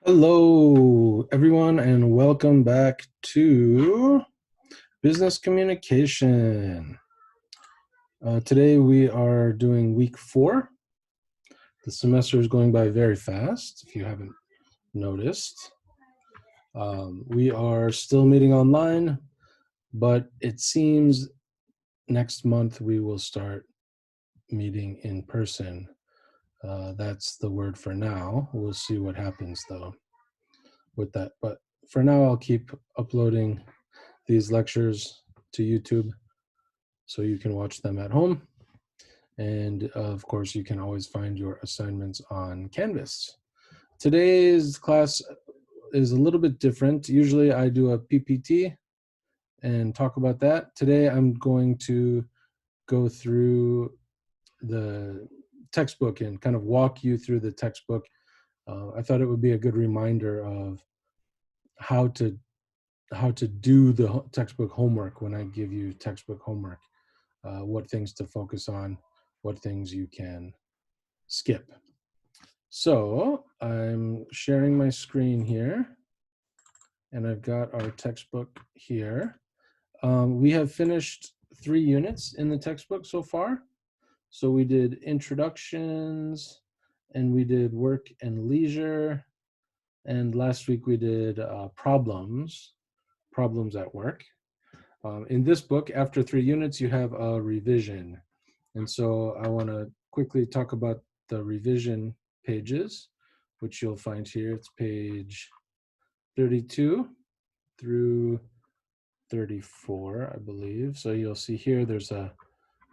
Hello, everyone, and welcome back to Business Communication. Today we are doing week 4. The semester is going by very fast, if you haven't noticed. We are still meeting online, but it seems next month we will start meeting in person. That's the word for now. We'll see what happens, though, with that. But for now, I'll keep uploading these lectures to YouTube so you can watch them at home. And of course, you can always find your assignments on Canvas. Today's class is a little bit different. Usually I do a PPT and talk about that. Today I'm going to go through the textbook and kind of walk you through the textbook. I thought it would be a good reminder of how to do the textbook homework when I give you textbook homework. What things to focus on, what things you can skip. So I'm sharing my screen here, and I've got our textbook here. We have finished 3 units in the textbook so far. So we did introductions, and we did work and leisure, and last week we did problems at work. In this book, after 3 units, you have a revision. And so I want to quickly talk about the revision pages, which you'll find here. It's page 32 through 34, I believe. So you'll see here there's a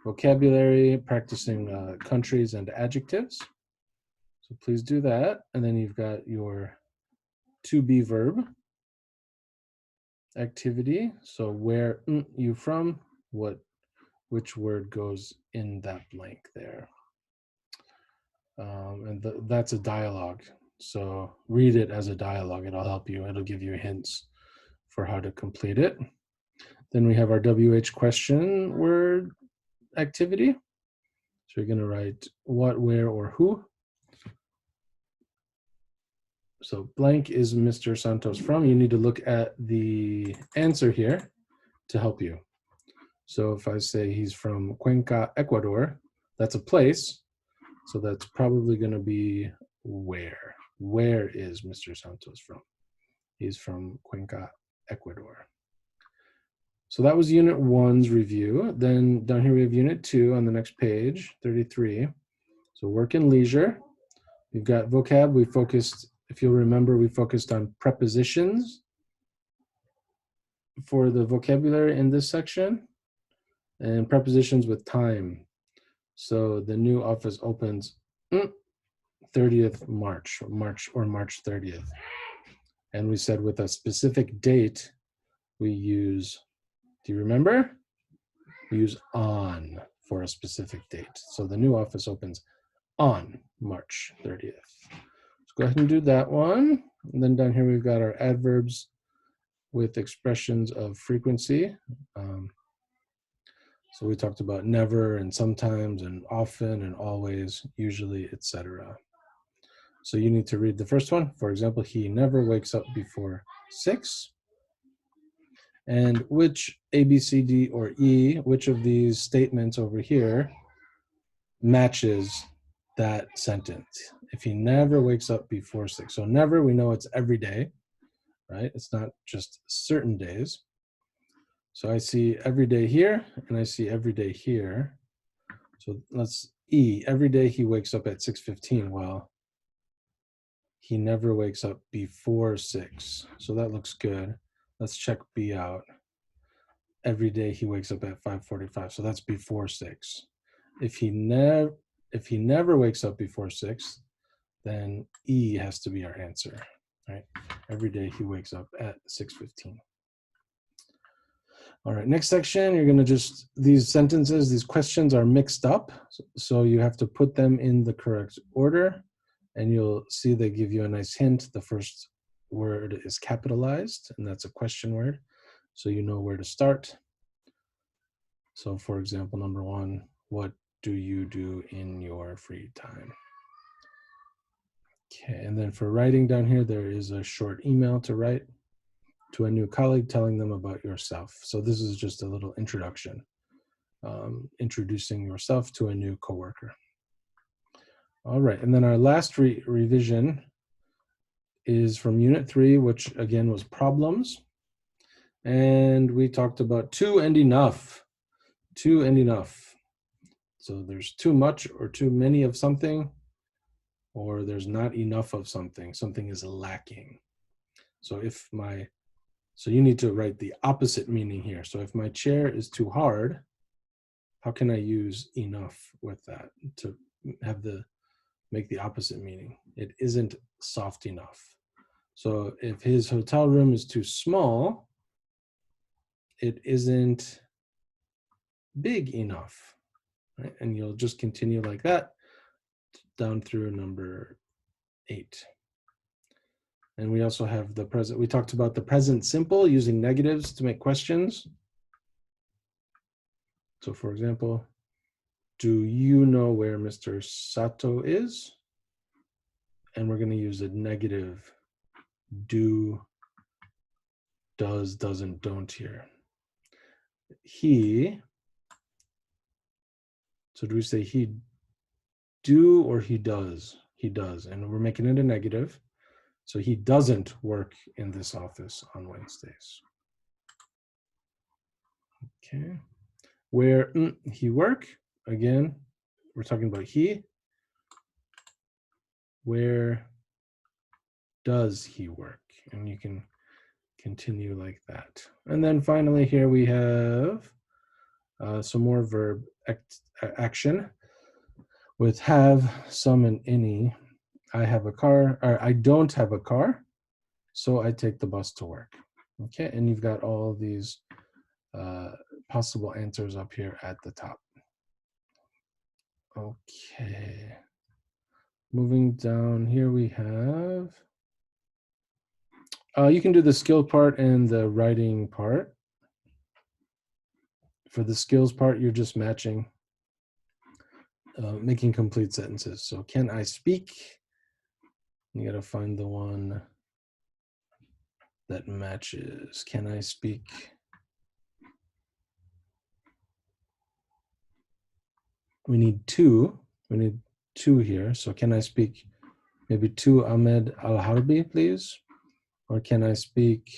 vocabulary, practicing countries and adjectives. So please do that. And then you've got your to be verb activity. So where you from, which word goes in that blank there. And that's a dialogue. So read it as a dialogue. It'll help you. It'll give you hints for how to complete it. Then we have our WH question word activity. So you're going to write what, where, or who. So blank is Mr. Santos from. You need to look at the answer here to help you. So if I say he's from Cuenca, Ecuador, that's a place. So that's probably going to be where. Where is Mr. Santos from? He's from Cuenca, Ecuador. So that was Unit 1's review. Then down here we have Unit 2 on the next page, 33. So work and leisure. We've got vocab. We focused, if you'll remember, we focused on prepositions for the vocabulary in this section and prepositions with time. So the new office opens 30th March or March 30th. And we said with a specific date, we use, do you remember? We use on for a specific date. So the new office opens on March 30th. Let's go ahead and do that one. And then down here, we've got our adverbs with expressions of frequency. So we talked about never and sometimes and often and always, usually, etc. So you need to read the first one. For example, he never wakes up before 6. And which A, B, C, D, or E, which of these statements over here matches that sentence? If he never wakes up before 6. So never, we know it's every day, right? It's not just certain days. So I see every day here, and I see every day here. So let's E, every day he wakes up at 6:15. Well, he never wakes up before 6. So that looks good. Let's check B out. Every day he wakes up at 5:45. So that's before 6. If he never wakes up before 6, then E has to be our answer, right? Every day he wakes up at 6:15. All right, next section, you're gonna just, these sentences, these questions are mixed up. So you have to put them in the correct order, and you'll see they give you a nice hint. The first word is capitalized, and that's a question word. So you know where to start. So for example, number 1, what do you do in your free time? Okay, and then for writing down here, there is a short email to write to a new colleague telling them about yourself. So this is just a little introduction, introducing yourself to a new coworker. All right, and then our last revision is from Unit 3, which again was problems. And we talked about too and enough. Too and enough. So there's too much or too many of something, or there's not enough of something. Something is lacking. So so you need to write the opposite meaning here. So if my chair is too hard, how can I use enough with that to make the opposite meaning? It isn't soft enough. So if his hotel room is too small, it isn't big enough, right? And you'll just continue like that down through number 8. And we also have the present. We talked about the present simple using negatives to make questions. So for example, do you know where Mr. Sato is? And we're going to use a negative do, does, doesn't, don't here. So do we say he do or he does? He does, and we're making it a negative. So he doesn't work in this office on Wednesdays. Okay. Where he work? Again, we're talking about he. Where does he work? And you can continue like that. And then finally here we have some more verb action with have, some, and any. I have a car, or I don't have a car, so I take the bus to work. Okay, and you've got all these possible answers up here at the top. Okay. Moving down here we have, you can do the skill part and the writing part. For the skills part, you're just matching, making complete sentences. So can I speak? You gotta find the one that matches. Can I speak? We need two. We need two here. So can I speak maybe to Ahmed Al-Harbi, please? Or can I speak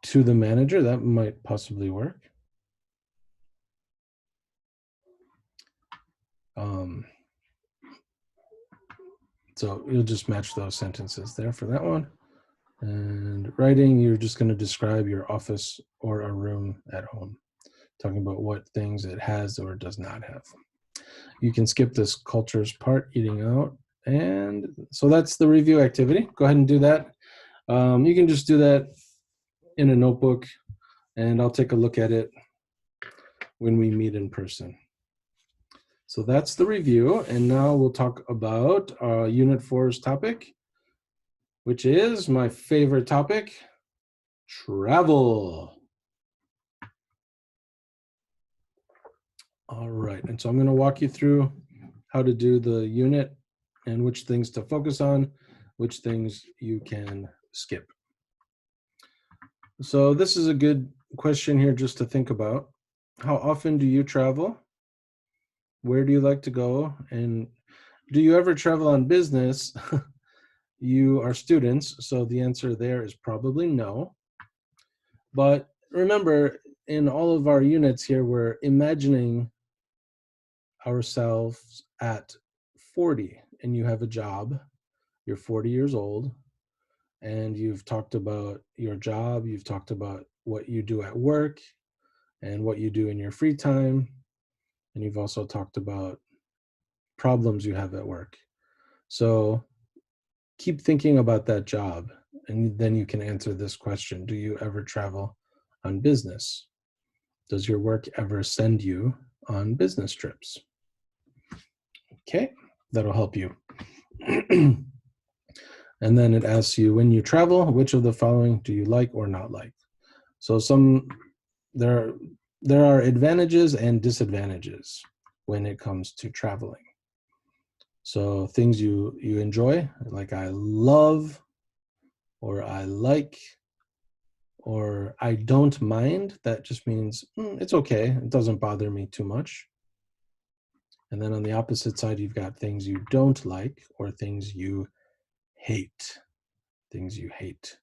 to the manager? That might possibly work. So you'll just match those sentences there for that one. And writing, you're just going to describe your office or a room at home, talking about what things it has or does not have. You can skip this cultures part, eating out. And so that's the review activity. Go ahead and do that. You can just do that in a notebook, and I'll take a look at it when we meet in person. So that's the review, and now we'll talk about Unit 4's topic, which is my favorite topic, travel. All right, and so I'm going to walk you through how to do the unit and which things to focus on, which things you can skip. So this is a good question here just to think about. How often do you travel? Where do you like to go? And do you ever travel on business? You are students, so the answer there is probably no. But remember, in all of our units here, we're imagining ourselves at 40, and you have a job. You're 40 years old, and you've talked about your job. You've talked about what you do at work and what you do in your free time. And you've also talked about problems you have at work. So keep thinking about that job, and then you can answer this question. Do you ever travel on business? Does your work ever send you on business trips? Okay, that'll help you. And then it asks you, when you travel, which of the following do you like or not like? So there are advantages and disadvantages when it comes to traveling. So things you enjoy, like I love, or I like, or I don't mind. That just means it's okay. It doesn't bother me too much. And then on the opposite side, you've got things you don't like or things you hate. Things you hate.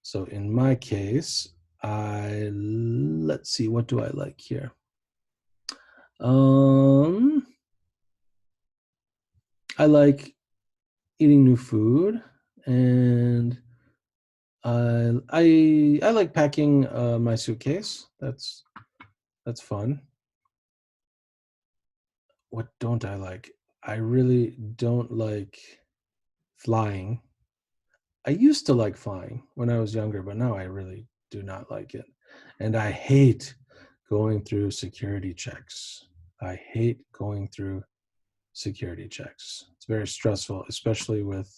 So in my case, let's see, what do I like here? I like eating new food, and I like packing my suitcase. That's fun. What don't I like? I really don't like flying. I used to like flying when I was younger, but now I really do not like it. And I hate going through security checks. I hate going through security checks. It's very stressful, especially with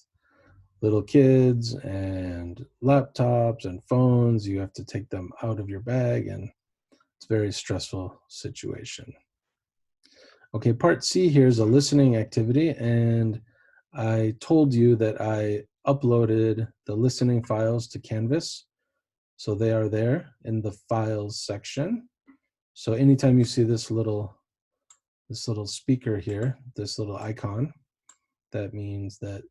little kids and laptops and phones. You have to take them out of your bag, and it's a very stressful situation. Okay, part C here is a listening activity, and I told you that I uploaded the listening files to Canvas. So they are there in the files section. So anytime you see this little speaker here, this little icon, that means that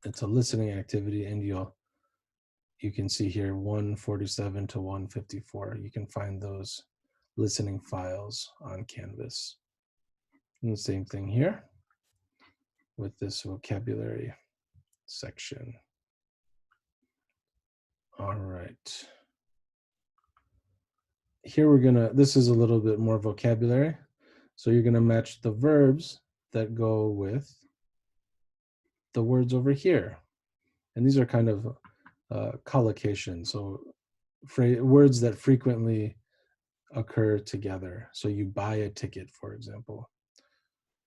it's a listening activity, and you can see here 147 to 154. You can find those listening files on Canvas. And the same thing here with this vocabulary section. All right. Here this is a little bit more vocabulary. So you're gonna match the verbs that go with the words over here. And these are kind of collocations, so words that frequently occur together. So you buy a ticket, for example,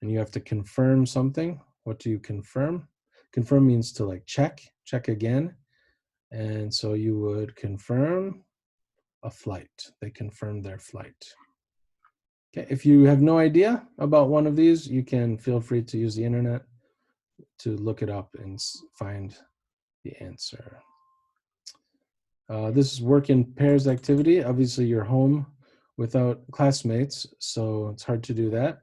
and you have to confirm something. What do you confirm? Confirm means to like check again. And so you would confirm a flight. They confirmed their flight. Okay, if you have no idea about one of these, you can feel free to use the internet to look it up and find the answer. This is work in pairs activity. Obviously, you're home without classmates, so it's hard to do that.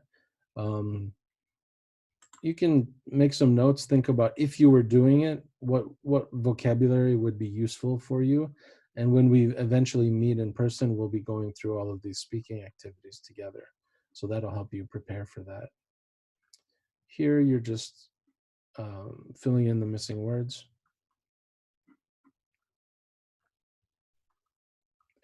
You can make some notes, think about if you were doing it, what vocabulary would be useful for you. And when we eventually meet in person, we'll be going through all of these speaking activities together. So that'll help you prepare for that. Here, you're just filling in the missing words.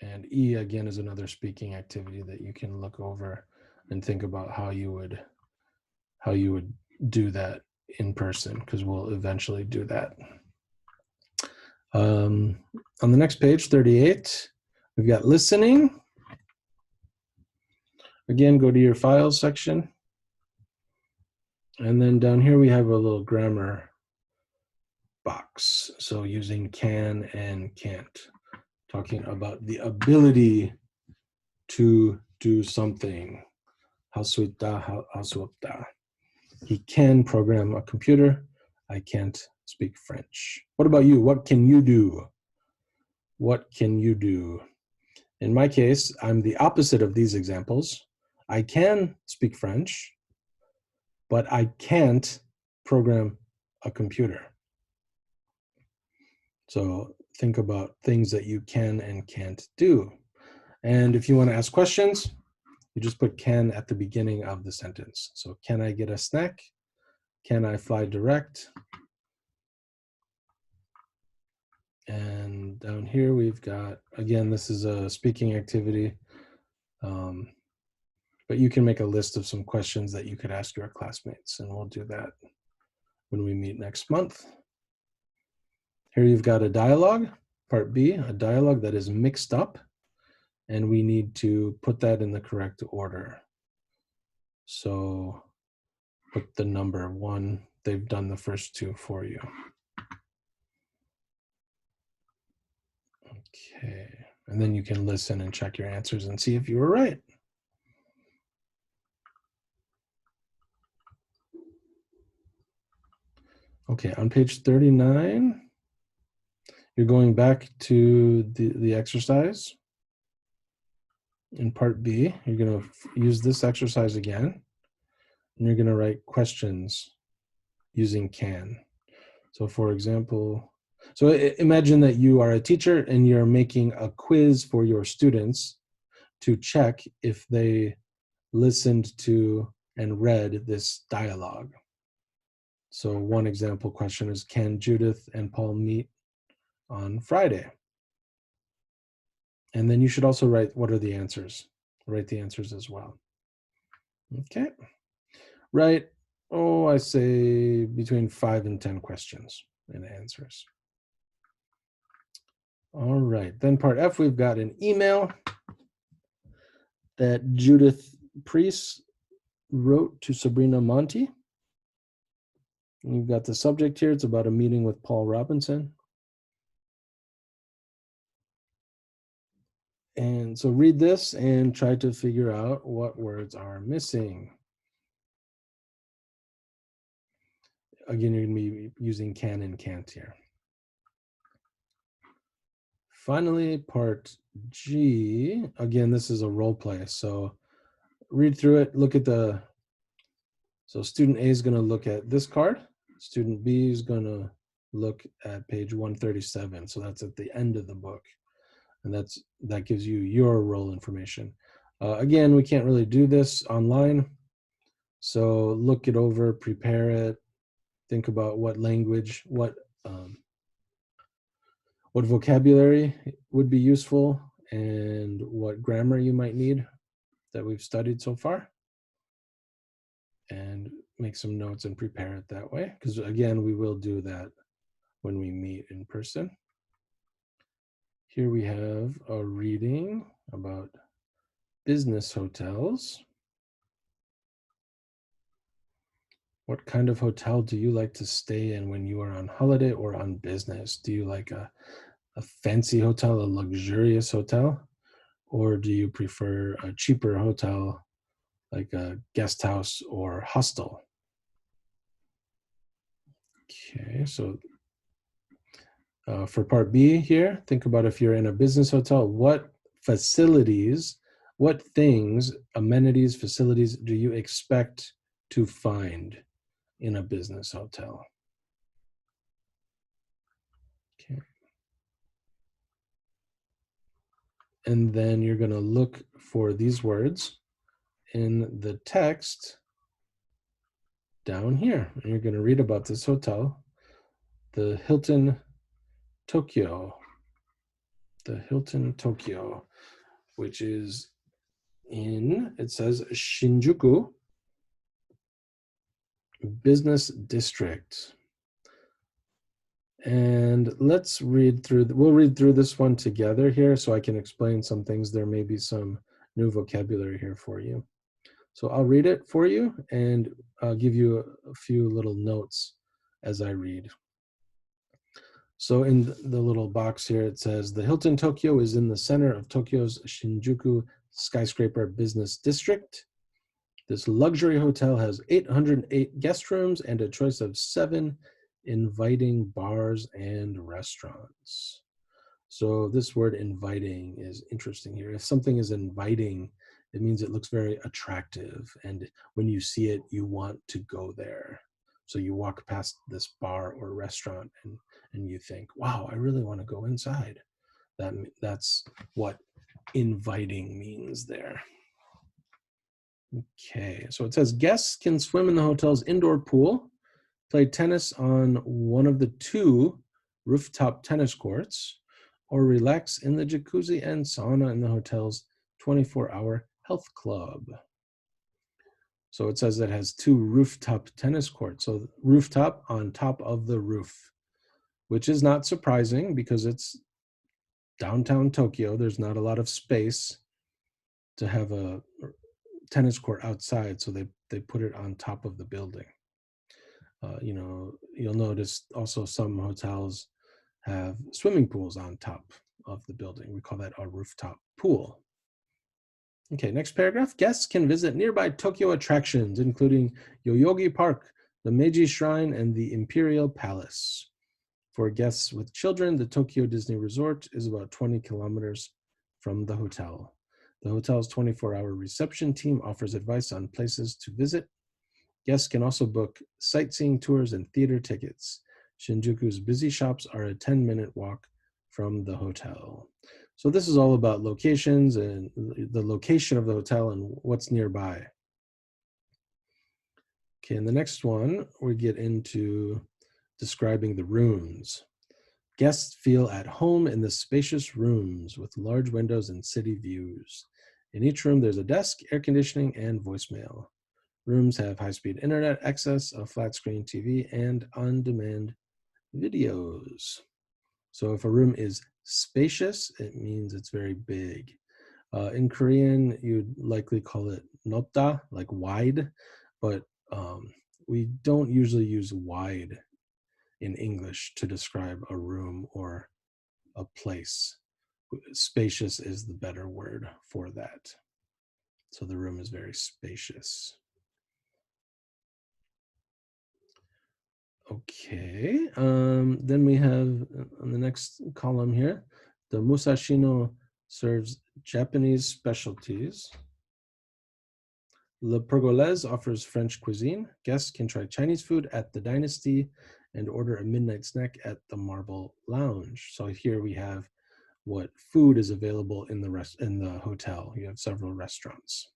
And E, again, is another speaking activity that you can look over and think about how you would do that in person, because we'll eventually do that. On the next page, 38, we've got listening. Again, go to your files section. And then down here, we have a little grammar box. So using can and can't, talking about the ability to do something. He can program a computer. I can't speak French. What about you? What can you do? What can you do? In my case, I'm the opposite of these examples. I can speak French, but I can't program a computer. So think about things that you can and can't do. And if you want to ask questions, you just put can at the beginning of the sentence. So can I get a snack? Can I fly direct? And down here we've got, again, this is a speaking activity, but you can make a list of some questions that you could ask your classmates, and we'll do that when we meet next month. Here you've got a dialogue, part B, a dialogue that is mixed up, and we need to put that in the correct order. So put the number 1. They've done the first 2 for you. Okay, and then you can listen and check your answers and see if you were right. Okay, on page 39, you're going back to the exercise. In part B, you're going to use this exercise again, and you're going to write questions using can. So for example, so imagine that you are a teacher and you're making a quiz for your students to check if they listened to and read this dialogue. So one example question is, can Judith and Paul meet on Friday? And then you should also write, what are the answers? Write the answers as well. Okay. Write, I say between 5 and 10 questions and answers. All right. Then part F, we've got an email that Judith Priest wrote to Sabrina Monti. And you've got the subject here. It's about a meeting with Paul Robinson. And so read this and try to figure out what words are missing. Again, you're going to be using can and can't here. Finally, part G. Again, this is a role play. So read through it, look at so student A is going to look at this card. Student B is going to look at page 137. So that's at the end of the book. And that gives you your role information. Again, we can't really do this online. So look it over, prepare it, think about what language, what vocabulary would be useful, and what grammar you might need that we've studied so far. And make some notes and prepare it that way. Because again, we will do that when we meet in person. Here we have a reading about business hotels. What kind of hotel do you like to stay in when you are on holiday or on business? Do you like a fancy hotel, a luxurious hotel? Or do you prefer a cheaper hotel like a guest house or hostel? Okay, so for part B here, think about if you're in a business hotel, what facilities, what things, amenities, facilities do you expect to find in a business hotel? Okay. And then you're going to look for these words in the text down here. And you're going to read about this hotel, the Hilton Tokyo. The Hilton Tokyo, which is it says Shinjuku Business District. And let's read through, we'll read through this one together here so I can explain some things. There may be some new vocabulary here for you. So I'll read it for you and I'll give you a few little notes as I read. So in the little box here, it says, the Hilton Tokyo is in the center of Tokyo's Shinjuku skyscraper business district. This luxury hotel has 808 guest rooms and a choice of 7 inviting bars and restaurants. So this word inviting is interesting here. If something is inviting, it means it looks very attractive. And when you see it, you want to go there. So you walk past this bar or restaurant and you think, wow, I really want to go inside. That's what inviting means there. Okay, so it says guests can swim in the hotel's indoor pool, play tennis on one of the 2 rooftop tennis courts, or relax in the jacuzzi and sauna in the hotel's 24-hour health club. So it says it has 2 rooftop tennis courts. So rooftop on top of the roof, which is not surprising because it's downtown Tokyo. There's not a lot of space to have a tennis court outside, so they put it on top of the building. You'll notice also some hotels have swimming pools on top of the building. We call that a rooftop pool. Okay, next paragraph. Guests can visit nearby Tokyo attractions, including Yoyogi Park, the Meiji Shrine, and the Imperial Palace. For guests with children, the Tokyo Disney Resort is about 20 kilometers from the hotel. The hotel's 24-hour reception team offers advice on places to visit. Guests can also book sightseeing tours and theater tickets. Shinjuku's busy shops are a 10-minute walk from the hotel. So this is all about locations and the location of the hotel and what's nearby. Okay, and the next one, we get into describing the rooms. Guests feel at home in the spacious rooms with large windows and city views. In each room, there's a desk, air conditioning, and voicemail. Rooms have high-speed internet access, a flat-screen TV, and on-demand videos. So if a room is spacious, it means it's very big. In Korean, you'd likely call it nopda, like wide, but we don't usually use wide in English to describe a room or a place. Spacious is the better word for that. So the room is very spacious. Okay, then we have on the next column here, the Musashino serves Japanese specialties. Le Pergolese offers French cuisine. Guests can try Chinese food at the Dynasty and order a midnight snack at the Marble Lounge. So here we have what food is available in the hotel. You have several restaurants.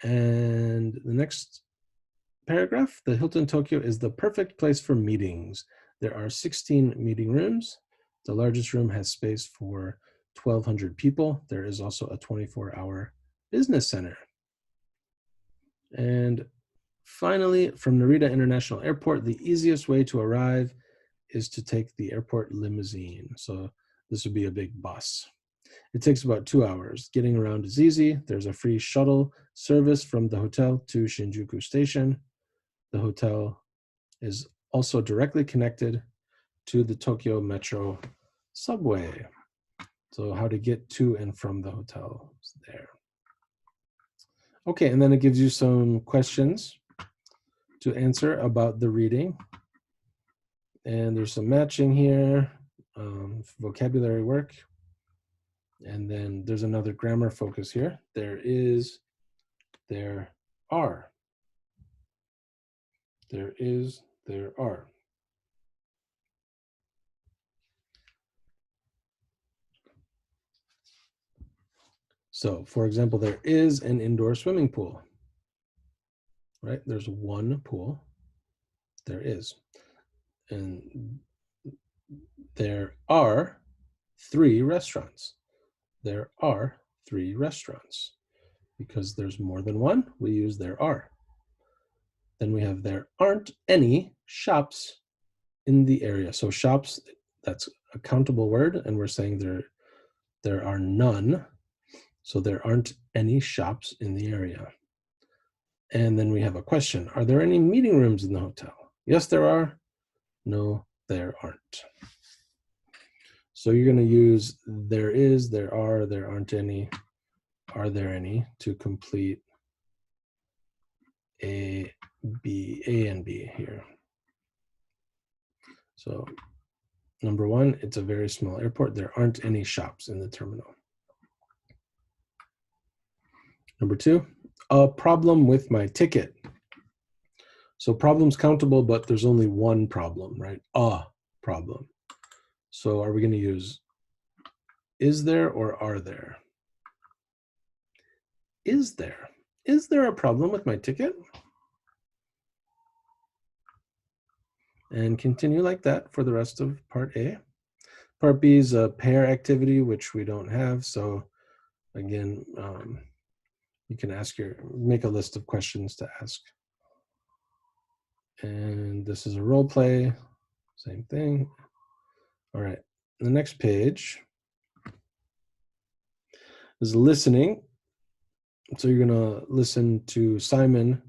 And the next paragraph, the Hilton Tokyo is the perfect place for meetings. There are 16 meeting rooms. The largest room has space for 1,200 people. There is also a 24-hour business center. And finally, from Narita International Airport, the easiest way to arrive is to take the airport limousine. So this would be a big bus. It takes about 2 hours. Getting around is easy. There's a free shuttle service from the hotel to Shinjuku Station. The hotel is also directly connected to the Tokyo Metro subway. So how to get to and from the hotel is there. Okay, and then it gives you some questions to answer about the reading. And there's some matching here, vocabulary work. And then there's another grammar focus here. There is, there are. There is, there are. So, for example, there is an indoor swimming pool, right? There's one pool. There is. And there are 3 restaurants. There are 3 restaurants. Because there's more than one, we use there are. Then we have there aren't any shops in the area. So shops, that's a countable word, and we're saying there are none. So there aren't any shops in the area. And then we have a question. Are there any meeting rooms in the hotel? Yes, there are. No, there aren't. So you're going to use there is, there are, there aren't any, are there any to complete A and B here. So number 1, it's a very small airport. There aren't any shops in the terminal. Number 2, a problem with my ticket. So problem's countable, but there's only one problem, right? A problem. So are we going to use is there or are there? Is there? Is there a problem with my ticket? And continue like that for the rest of part A. Part B is a pair activity, which we don't have. So again, you can make a list of questions to ask. And this is a role play, same thing. All right, the next page is listening. So you're gonna listen to Simon.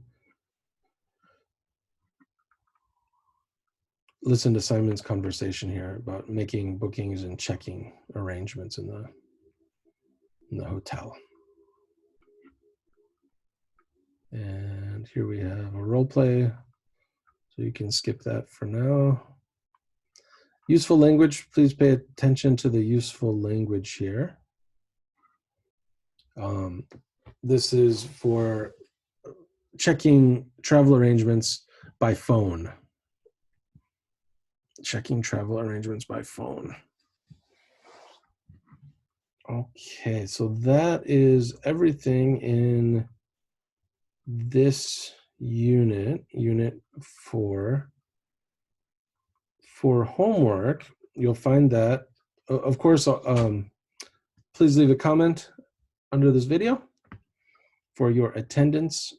Listen to Simon's conversation here about making bookings and checking arrangements in the hotel. And here we have a role play. So you can skip that for now. Useful language, please pay attention to the useful language here. This is for checking travel arrangements by phone. Checking travel arrangements by phone. Okay, so that is everything in this unit 4. For homework, you'll find that, of course, please leave a comment under this video for your attendance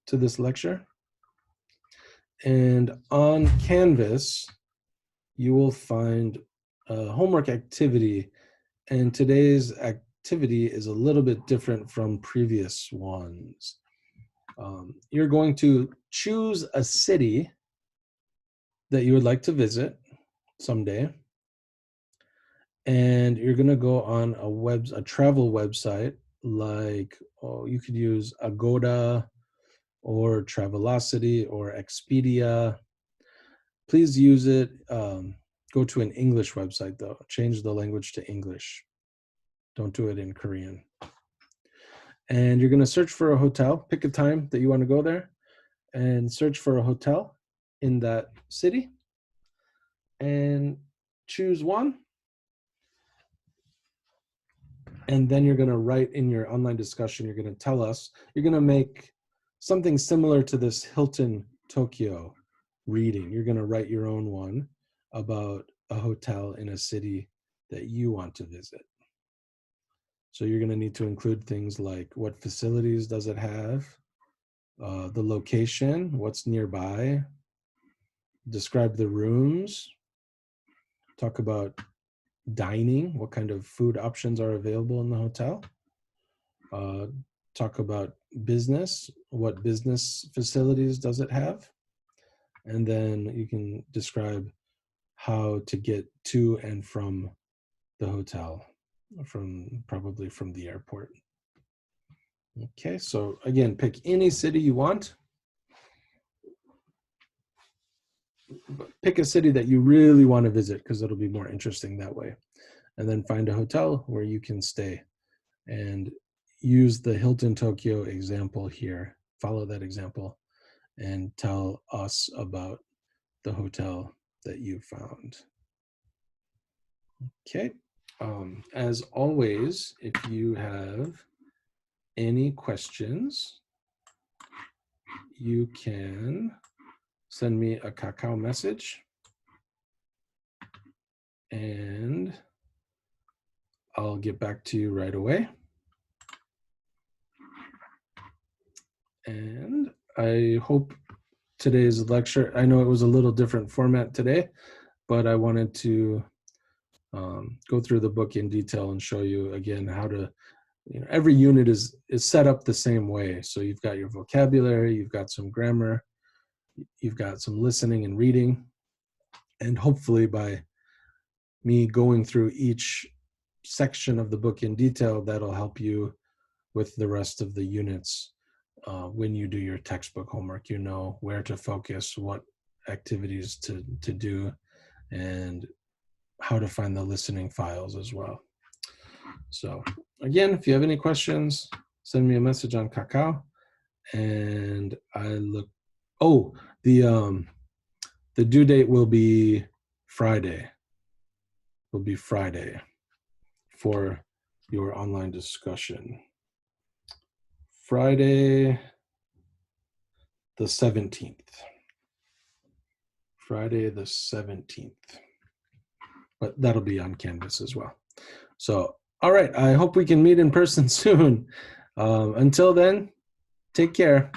to this lecture. And on Canvas, you will find a homework activity. And today's activity is a little bit different from previous ones. You're going to choose a city that you would like to visit someday. And you're going to go on a travel website like, you could use Agoda or Travelocity or Expedia. Please use it. Go to an English website though. Change the language to English. Don't do it in Korean. And you're going to search for a hotel. Pick a time that you want to go there and search for a hotel in that city and choose one. And then you're going to write in your online discussion, you're going to tell us, you're going to make something similar to this Hilton Tokyo reading. You're going to write your own one about a hotel in a city that you want to visit. So you're going to need to include things like what facilities does it have, the location, what's nearby, describe the rooms, talk about dining, what kind of food options are available in the hotel, talk about business, what business facilities does it have, and then you can describe how to get to and from the hotel, probably from the airport. Okay, so again, pick any city you want. Pick a city that you really want to visit because it'll be more interesting that way. And then find a hotel where you can stay and use the Hilton Tokyo example here. Follow that example and tell us about the hotel that you found. Okay. As always, if you have any questions, you can send me a Kakao message and I'll get back to you right away. And I hope today's lecture, I know it was a little different format today, but I wanted to go through the book in detail and show you again how to, every unit is set up the same way. So you've got your vocabulary, you've got some grammar, you've got some listening and reading, and hopefully by me going through each section of the book in detail, that'll help you with the rest of the units. When you do your textbook homework, you know where to focus, what activities to do, and how to find the listening files as well. So again, if you have any questions, send me a message on Kakao. And the due date will be Friday. Will be Friday for your online discussion. Friday the 17th. Friday the 17th. But that'll be on Canvas as well. So, all right, I hope we can meet in person soon. Until then, take care.